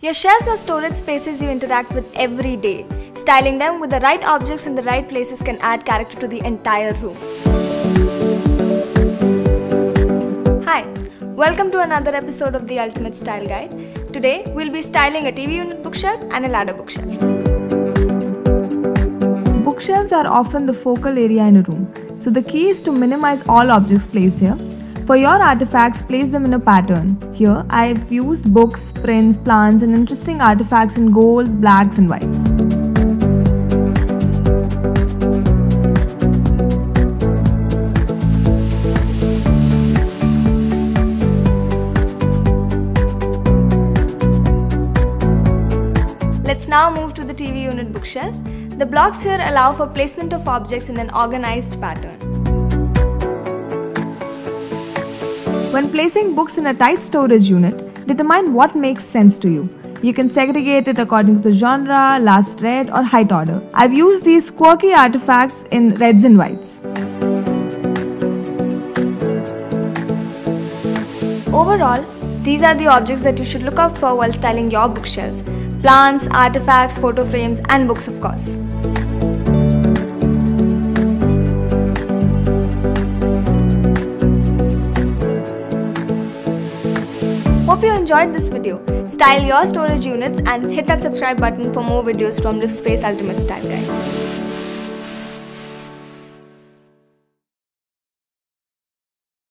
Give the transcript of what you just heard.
Your shelves are storage spaces you interact with every day. Styling them with the right objects in the right places can add character to the entire room. Hi, welcome to another episode of the Ultimate Style Guide. Today, we'll be styling a TV unit bookshelf and a ladder bookshelf. Bookshelves are often the focal area in a room, so the key is to minimize all objects placed here. For your artifacts, place them in a pattern. Here, I've used books, prints, plants, and interesting artifacts in golds, blacks, and whites. Let's now move to the TV unit bookshelf. The blocks here allow for placement of objects in an organized pattern. When placing books in a tight storage unit, determine what makes sense to you. You can segregate it according to the genre, last read, or height order. I've used these quirky artifacts in reds and whites. Overall, these are the objects that you should look out for while styling your bookshelves. Plants, artifacts, photo frames, and books, of course. Hope you enjoyed this video. Style your storage units and hit that subscribe button for more videos from Livspace Ultimate Style Guide.